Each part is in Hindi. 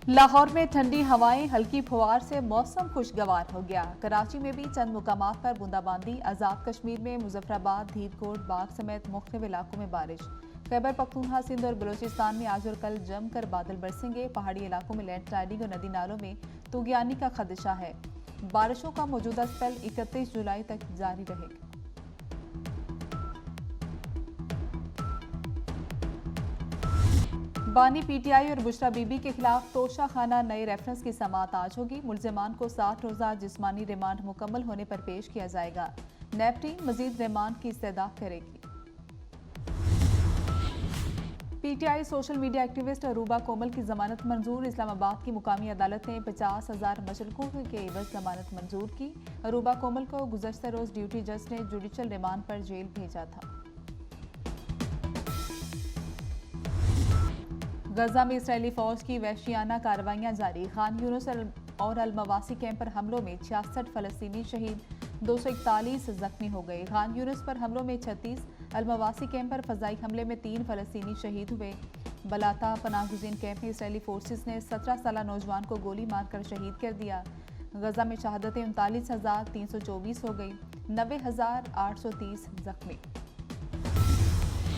लाहौर में ठंडी हवाएं, हल्की फुहार से मौसम खुशगवार हो गया। कराची में भी चंद मुकामात पर बूंदाबांदी। आज़ाद कश्मीर में मुजफ्फराबाद, धीरकोट, बाग समेत मुख्तलिफ इलाकों में बारिश। खैबर पख्तूनख्वा, सिंध और बलूचिस्तान में आज और कल जमकर बादल बरसेंगे। पहाड़ी इलाकों में लैंडस्लाइडिंग और नदी नालों में तुगयानी का खदशा है। बारिशों का मौजूदा स्पेल 31 जुलाई तक जारी रहेगा। बानी पीटीआई और बुशरा बीबी के खिलाफ तोशा खाना नए रेफरेंस की समाअत आज होगी। मुल्जिमान को 60 रोजा जिस्मानी रिमांड मुकम्मल होने पर पेश किया जाएगा। नैब टीम मजीद रिमांड की इस्तदा करेगी। PTI social media activist Aruba Komal की जमानत मंजूर। इस्लामाबाद की मुकामी अदालत ने 50,000 मशरकों के एवज जमानत मंजूर की। अरूबा कोमल को गुज़श्ता रोज ड्यूटी जज ने जुडिशल रिमांड पर जेल भेजा था। गजा में इसराइली फौज की वहशियाना कार्रवाइयां जारी। खान यूनुस और अल-मवासी कैंप पर हमलों में 66 फलस्तीनी शहीद, 241 जख्मी हो गए। खान यूनुस पर हमलों में 36, अल-मवासी कैंप पर फजाई हमले में 3 फलस्तीनी शहीद हुए। बलाता पनाहगुज़ीन कैंप में इसराइली फोर्सेस ने 17 साला नौजवान को गोली मारकर शहीद कर दिया। गजा में शहादतें 39,324 हो गई, 90,830 जख्मी।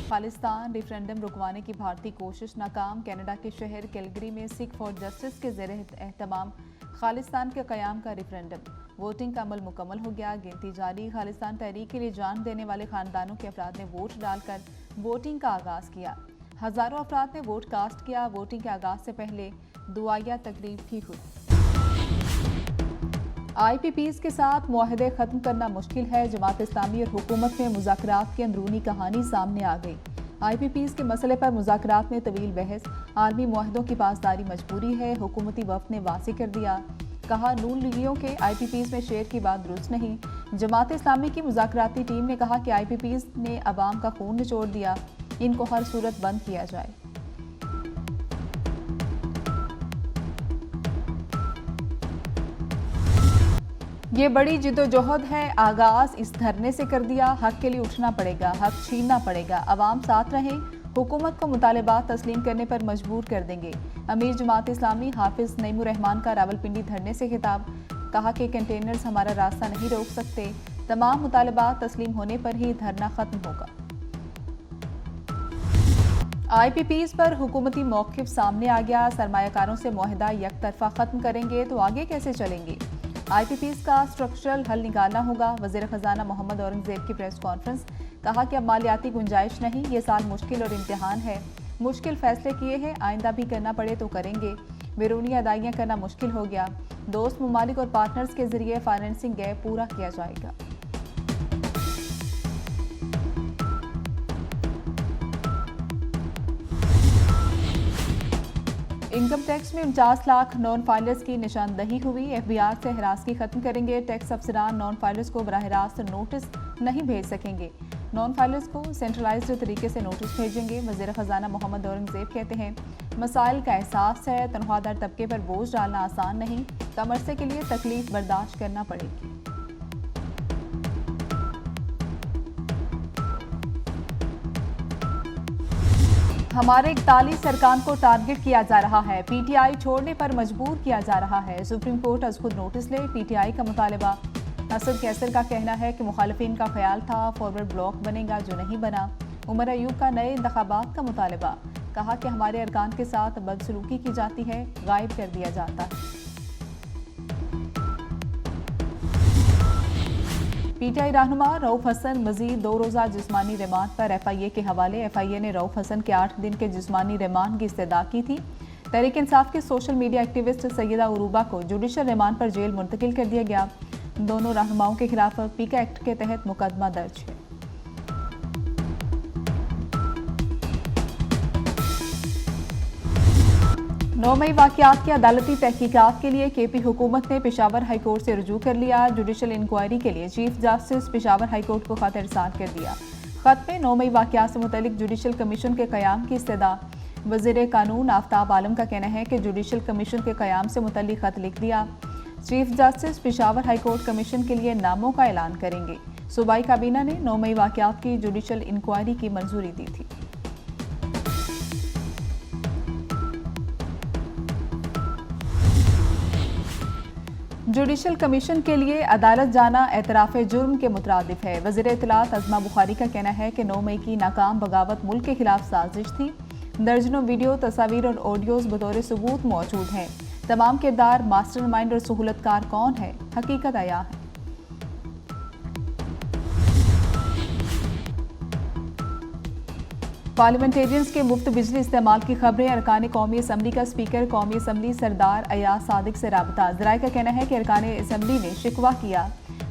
खालिस्तान रेफरेंडम रुकवाने की भारतीय कोशिश नाकाम। कनाडा के शहर कैलगरी में सिख फॉर जस्टिस के ज़ेर एहतमाम खालिस्तान के क़याम का रेफरेंडम। वोटिंग का अमल मुकम्मल हो गया, गिनती जारी। खालिस्तान तहरीक के लिए जान देने वाले खानदानों के अफराद ने वोट डालकर वोटिंग का आगाज़ किया। हज़ारों अफराद ने वोट कास्ट किया। वोटिंग के आगाज़ से पहले दुआया तकरीब भी हुई। IPPs के साथ मुआहदे ख़त्म करना मुश्किल है। जमात इस्लामी और हुकूमत में मुज़ाकरात की अंदरूनी कहानी सामने आ गई। IPPs के मसले पर मुज़ाकरात में तवील बहस। आलमी मुआहदों की पासदारी मजबूरी है। हुकूमती वफ़द ने वासी कर दिया, कहा नून लीगियों के IPPs में शेयर की बात दुरुस्त नहीं। जमात इस्लामी की मुज़ाकराती टीम ने कहा कि IPPs ने अवाम का खून निचोड़ दिया, इनको हर सूरत बंद किया जाए। ये बड़ी जिद्दोजहद है, आगाज इस धरने से कर दिया। हक के लिए उठना पड़ेगा, हक छीनना पड़ेगा। अवाम साथ रहें, हुकूमत को मुतालबात तस्लीम करने पर मजबूर कर देंगे। अमीर जमात इस्लामी हाफिज नईमुर रहमान का रावलपिंडी धरने से खिताब। कहा कि कंटेनर्स हमारा रास्ता नहीं रोक सकते, तमाम मुतालबात तस्लीम होने पर ही धरना खत्म होगा। IPPs पर हुकूमती मौक़िफ़ सामने आ गया। सरमायाकारों से मुआहदा एक तरफा खत्म करेंगे तो आगे कैसे चलेंगे। IPPs का स्ट्रक्चरल हल निकालना होगा। वज़ीर ख़जाना मोहम्मद औरंगज़ेब की प्रेस कॉन्फ्रेंस। कहा कि अब मालियाती गुंजाइश नहीं, ये साल मुश्किल और इम्तिहान है। मुश्किल फैसले किए हैं, आइंदा भी करना पड़े तो करेंगे। बैरूनी अदाइयाँ करना मुश्किल हो गया। दोस्त ममालिक और पार्टनर्स के जरिए फाइनेंसिंग गैप पूरा किया जाएगा। इनकम टैक्स में 49 लाख नॉन फाइलर्स की निशानदही हुई। FBI से हिरासगी खत्म करेंगे। टैक्स अफसरान नॉन फाइलर्स को बराह रास्त नोटिस नहीं भेज सकेंगे। नॉन फाइलर्स को सेंट्रलाइज्ड तरीके से नोटिस भेजेंगे। वज़ीर ख़जाना मोहम्मद औरंगज़ेब कहते हैं मसाइल का एहसास है, तनख्वाहदार तबके पर बोझ डालना आसान नहीं, कम अरसे के लिए तकलीफ बर्दाश्त करना पड़ेगी। हमारे 41 अरकान को टारगेट किया जा रहा है, PTI छोड़ने पर मजबूर किया जा रहा है। सुप्रीम कोर्ट आज खुद नोटिस ले, PTI का मुतालबा। असद कैसर का कहना है कि मुखालिफिन का ख्याल था फॉरवर्ड ब्लॉक बनेगा जो नहीं बना। उमर अयूब का नए इंतखाबात का मुतालबा। कहा कि हमारे अरकान के साथ बदसलूकी की जाती है, गायब कर दिया जाता है। PTI रहनुमा रऊफ हसन मजीद 2 रोज़ा जिस्मानी रिमांड पर FIA के हवाले। FIA ने रऊफ हसन के 8 दिन के जिस्मानी रिमांड की इस्तदा की थी। तहरीक इंसाफ के सोशल मीडिया एक्टिविस्ट सैयदा उरूबा को जुडिशल रिमांड पर जेल मुंतकिल कर दिया गया। दोनों रहनुमाओं के खिलाफ पीका एक्ट के तहत मुकदमा दर्ज है। 9 मई वाक़यात की अदालती तहकीकात के लिए KP हुकूमत ने पेशावर हाई कोर्ट से रुजू कर लिया। जुडिशल इंक्वायरी के लिए chief justice Peshawar high court को खत इरसाल कर दिया। खत में 9 मई वाक़यात से मुतल्लिक जुडिशल कमीशन के क़याम की इस्तदा। वज़ीर कानून आफ्ताब आलम का कहना है कि जुडिशल कमीशन के क़याम से मुतल्लिक खत लिख दिया। Chief justice Peshawar high court commission के लिए नामों का ऐलान करेंगे। सूबाई काबीना ने 9 मई वाक़यात की जुडिशल इंक्वायरी की मंजूरी दी थी। जुडिशल कमीशन के लिए अदालत जाना एतराफ़ जुर्म के मुतरादिफ है। वज़ीर इत्तलात अज़मा बुखारी का कहना है कि 9 मई की नाकाम बगावत मुल्क के खिलाफ साजिश थी। दर्जनों वीडियो, तस्वीर और ऑडियोज़ बतौर सबूत मौजूद हैं। तमाम किरदार, मास्टरमाइंड और सहूलतकार कौन है, हकीकत आया है। पार्लियामेंटेरियंस के मुफ्त बिजली इस्तेमाल की खबरें। अरकान कौमी असम्बली का स्पीकर कौमी असम्बली सरदार अयाज सादिक से राबता। ज़राए का कहना है कि अरकान असम्बली ने शिकवा किया।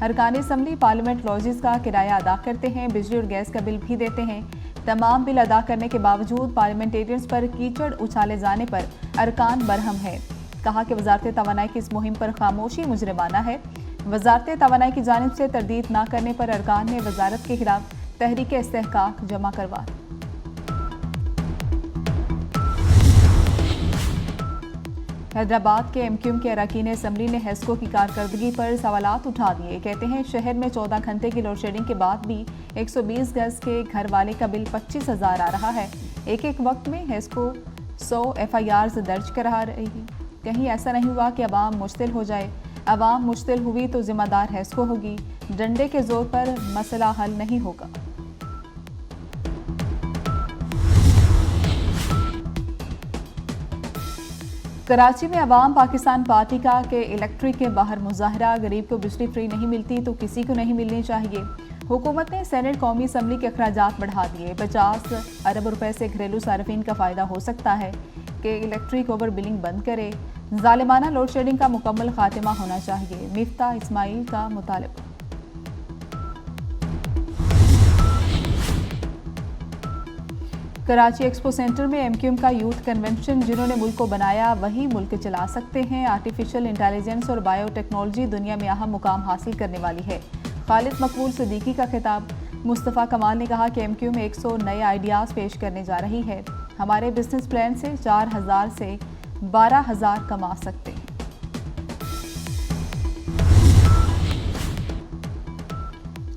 अरकान असम्बली पार्लियामेंट लॉजेस का किराया अदा करते हैं, बिजली और गैस का बिल भी देते हैं। तमाम बिल अदा करने के बावजूद पार्लियामेंटेरियंस पर कीचड़ उछाले जाने पर अरकान बरहम है। कहा कि वजारत तवानाई की इस मुहिम पर खामोशी मुजरिमाना है। वजारत तवानाई की जानिब से तरदीद न करने पर अरकान ने वजारत के खिलाफ तहरीक इस्तेहकाक जमा करवा। हैदराबाद के MQM के अरकान असम्बली ने हेस्को की कारकर्दगी पर सवालात उठा दिए। कहते हैं शहर में 14 घंटे की लोड शेडिंग के बाद भी 120 गज के घर वाले का बिल 25,000 आ रहा है। एक वक्त में हेस्को 100 FIRs दर्ज करा रही। कहीं ऐसा नहीं हुआ कि अवाम मुश्तिल हो जाए। अवाम मुश्तिल हुई तो जिम्मेदार हेस्को होगी। डंडे के जोर पर मसला हल नहीं होगा। कराची में अवाम पाकिस्तान पार्टी का के इलेक्ट्रिक के बाहर मुजाहरा। गरीब को बिजली फ्री नहीं मिलती तो किसी को नहीं मिलनी चाहिए। हुकूमत ने सेनेट कौमी असम्बली के अखराजात बढ़ा दिए। 50 अरब रुपए से घरेलू सार्फिन का फ़ायदा हो सकता है कि इलेक्ट्रिक ओवर बिलिंग बंद करे। जालिमाना लोड शेडिंग का मुकम्मल खात्मा होना चाहिए। मिफ्ता इस्माइल का मुतालबा। कराची एक्सपो सेंटर में MQM का यूथ कन्वेंशन। जिन्होंने मुल्क को बनाया वही मुल्क चला सकते हैं। आर्टिफिशियल इंटेलिजेंस और बायोटेक्नोलॉजी दुनिया में अहम मुकाम हासिल करने वाली है। खालिद मकबूल सिद्दीकी का खिताब। मुस्तफ़ा कमाल ने कहा कि MQM 100 नए आइडियाज़ पेश करने जा रही है। हमारे बिजनेस प्लान से 4,000 से 12,000 कमा सकते हैं।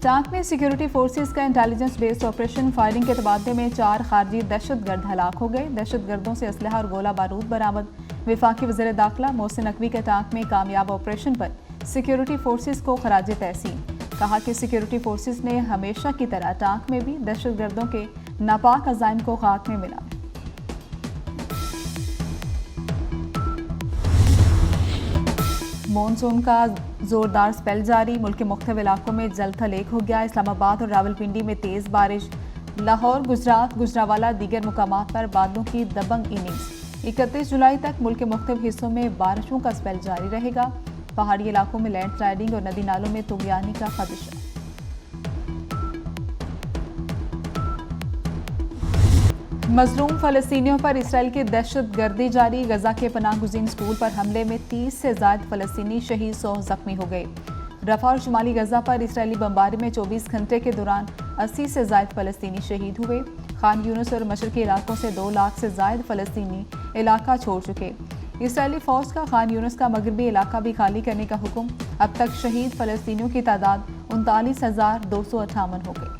टांक में सिक्योरिटी फोर्सेस का इंटेलिजेंस बेस्ड ऑपरेशन। फायरिंग के तबादले में 4 खारजी दहशतगर्द हलाक हो गए। दहशतगर्दों से असलहा और गोला बारूद बरामद। वफाकी वज़ीर दाखिला मोहसिन नकवी के टांक में कामयाब ऑपरेशन पर सिक्योरिटी फोर्सेस को खराज तहसीन। कहा कि सिक्योरिटी फोर्सेस ने हमेशा की तरह टांक में भी दहशतगर्दों के नापाक अज़ाइम को खाक में मिला। मॉनसून का जोरदार स्पेल जारी। मुल्क के मुख्तलिफ इलाकों में जल थल एक हो गया। इस्लामाबाद और रावलपिंडी में तेज़ बारिश। लाहौर, गुजरात, गुजरावाला दीगर मुकामात पर बादलों की दबंग इनिंग्स। 31 जुलाई तक मुल्क के मुख्तलिफ हिस्सों में बारिशों का स्पेल जारी रहेगा। पहाड़ी इलाकों में लैंडस्लाइडिंग और नदी नालों में तुगयानी का खदशा। मजलूम फ़लस्तीनियों पर इसराइल की दहशतगर्दी जारी। गजा के पनाह गुज़ीन स्कूल पर हमले में 30 से ज़ायद फ़लस्तीनी शहीद, 100 ज़ख्मी हो गए। रफ़ा और शुमाली गजा पर इसराइली बमबारी में 24 घंटे के दौरान 80 से ज़ायद फ़लस्तीनी शहीद हुए। खान यूनुस और मशरक़ी इलाकों से 2 लाख से ज़ायद फ़लस्तीनी इलाका छोड़ चुके। इसराइली फ़ौज का खान यूनुस का मगरबी इलाका भी खाली करने का हुक्म। अब तक शहीद फ़लस्तीनियों की तादाद 39,258 हो गई।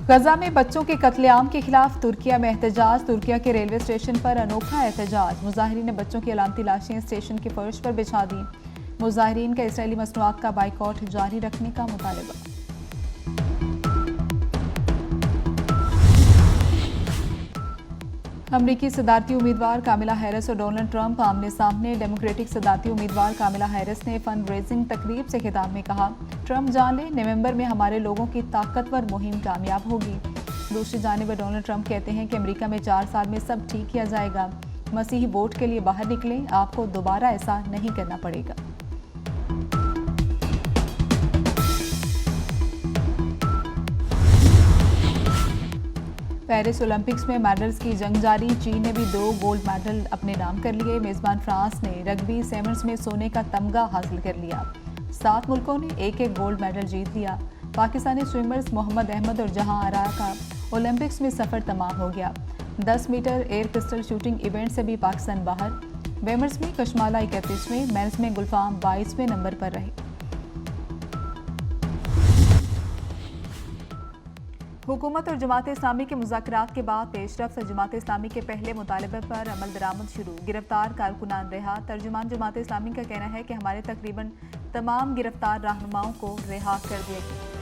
गजा में बच्चों के कत्लेआम के खिलाफ तुर्किया में एहतजाज। तुर्किया के रेलवे स्टेशन पर अनोखा एहतजाज। मुजाहिरीन ने बच्चों की अलामती लाशें स्टेशन के फर्श पर बिछा दी। मुजाहिरीन का इसराइली मसनूआत का बाइकॉट जारी रखने का मुतालबा। अमरीकी सदारती उम्मीदवार कामिला हैरिस और डोनाल्ड ट्रंप आमने सामने। डेमोक्रेटिक सदारती उम्मीदवार कामिला हैरिस ने फंड रेजिंग तकरीब से खिताब में कहा, ट्रंप जान ले नवंबर में हमारे लोगों की ताकतवर मुहिम कामयाब होगी। दूसरी जानिब डोनाल्ड ट्रंप कहते हैं कि अमेरिका में 4 साल में सब ठीक किया जाएगा। मसीही वोट के लिए बाहर निकलें, आपको दोबारा ऐसा नहीं करना पड़ेगा। पेरिस ओलंपिक्स में मेडल्स की जंग जारी। चीन ने भी 2 गोल्ड मेडल अपने नाम कर लिए। मेज़बान फ्रांस ने रग्बी सेवन्स में सोने का तमगा हासिल कर लिया। 7 मुल्कों ने 1-1 गोल्ड मेडल जीत लिया। पाकिस्तानी स्विमर्स मोहम्मद अहमद और जहां आरा का ओलंपिक्स में सफ़र तमाम हो गया। 10 metre air pistol shooting event से भी पाकिस्तान बाहर। वेमर्स में कशमाला 31वें, मेंस में गुलफाम 22वें नंबर पर रहे। हुकूमत और जमात इस्लामी के मुज़ाकरात के बाद पेशरफ्त जमात इस्लामी के पहले मुतालबे पर अमल दरामद शुरू। गिरफ्तार कारकुनान रिहा। तर्जुमान जमात इस्लामी का कहना है कि हमारे तकरीबन तमाम गिरफ्तार रहनुमाओं को रिहा कर दिया गया।